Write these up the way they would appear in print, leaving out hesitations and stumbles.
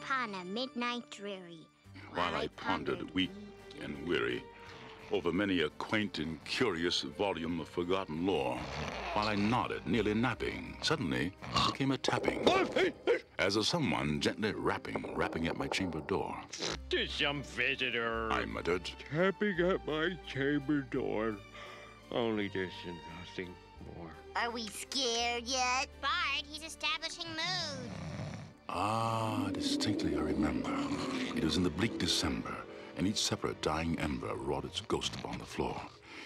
upon a midnight dreary, while I pondered, weak and weary, over many a quaint and curious volume of forgotten lore, while I nodded, nearly napping, suddenly there came a tapping, as of someone gently rapping at my chamber door. "'Tis some visitor," I muttered, "tapping at my chamber door. Only this and nothing more." Are we scared yet? Bard, he's establishing mood. Ah, distinctly I remember. It was in the bleak December, and each separate dying ember wrought its ghost upon the floor.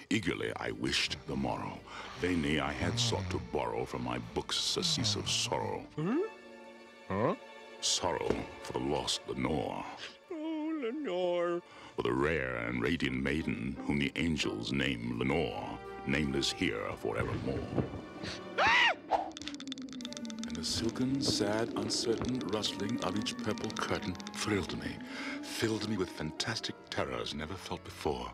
Eagerly I wished the morrow. Vainly I had sought to borrow from my books surcease of sorrow. Huh? Sorrow for the lost Lenore. Oh, Lenore. For the rare and radiant maiden whom the angels name Lenore, nameless here forevermore. And the silken, sad, uncertain rustling of each purple curtain thrilled me, filled me with fantastic terrors never felt before,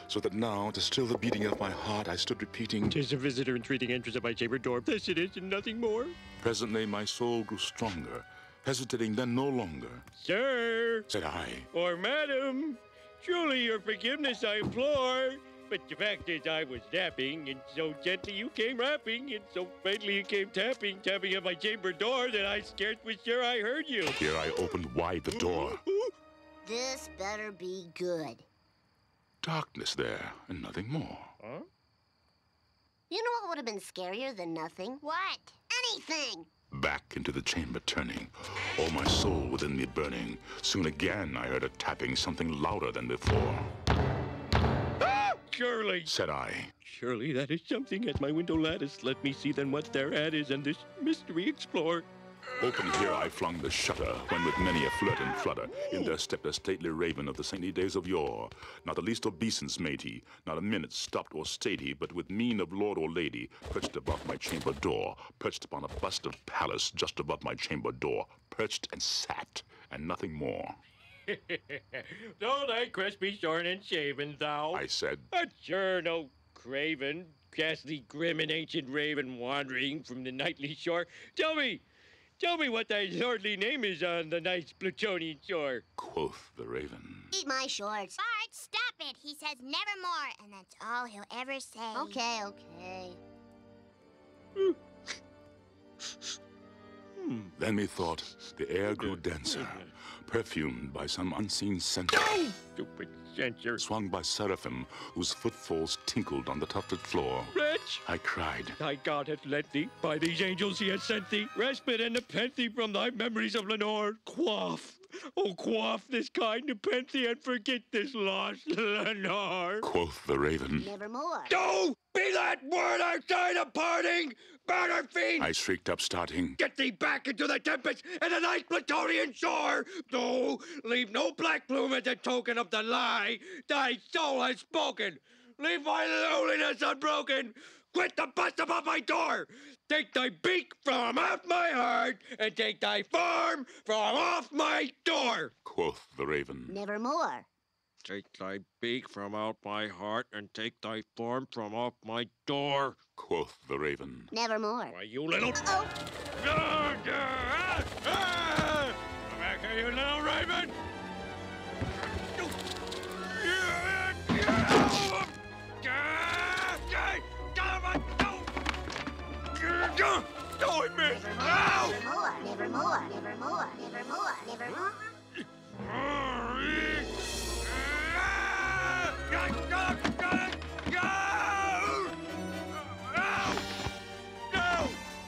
so that now, to still the beating of my heart, I stood repeating, "'Tis a visitor entreating entrance at my chamber door. This it is and nothing more." Presently my soul grew stronger, hesitating then no longer. "Sir," Said I, or "Madam, surely your forgiveness I implore. But the fact is I was napping, and so gently you came rapping, and so faintly you came tapping at my chamber door that I scarce was sure I heard you." Here I opened wide the door. This better be good. Darkness there, and nothing more. Huh? You know what would have been scarier than nothing? What? Anything! Back into the chamber turning, all my soul within me burning. Soon again I heard a tapping, something louder than before. "Surely," Said I, "surely that is something at my window lattice. Let me see then what thereat is, and this mystery explore." open here I flung the shutter, when with many a flirt and flutter, in there stepped a stately raven of the saintly days of yore. Not the least obeisance made he, not a minute stopped or stayed he, but with mien of lord or lady, perched above my chamber door, perched upon a bust of Pallas just above my chamber door, perched and sat, and nothing more. "Though thy crest be shorn and shaven, thou," I said, "art sure no craven, ghastly, grim, and ancient raven wandering from the nightly shore. Tell me what thy lordly name is on the nice Plutonian shore." quoth the raven. Eat my shorts. Bard, stop it. He says nevermore, and that's all he'll ever say. Okay. Then methought the air grew denser, perfumed by some unseen scent, Stupid censor. swung by seraphim whose footfalls tinkled on the tufted floor. "Wretch, I cried, thy God hath lent thee, by these angels he hath sent thee, respite and nepenthe from thy memories of Lenore. Quaff, oh quaff this kind nepenthe, and forget this lost Lenore." quoth the raven. Nevermore. "No! Be that word outside of parting! Murder fiend! I shrieked up, starting, Get thee back into the tempest and the nice Plutonian shore! No, leave no black plume as a token of the lie thy soul has spoken! Leave my loneliness unbroken! Quit the bust above my door! Take thy beak from off my heart, and take thy form from off my door! quoth the raven. Nevermore. Take thy beak from out my heart, and take thy form from off my door! quoth the raven. Nevermore. Why, you little... Oh, Come back here, you little raven! Don't hit me! Ow! nevermore.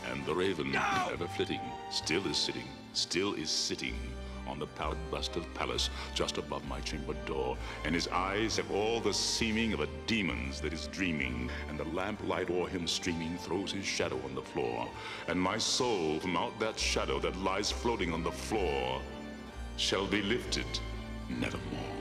And the raven, ever flitting, still is sitting on the pallid bust of Pallas just above my chamber door, and his eyes have all the seeming of a demon's that is dreaming, and the lamplight o'er him streaming throws his shadow on the floor, and my soul from out that shadow that lies floating on the floor shall be lifted nevermore.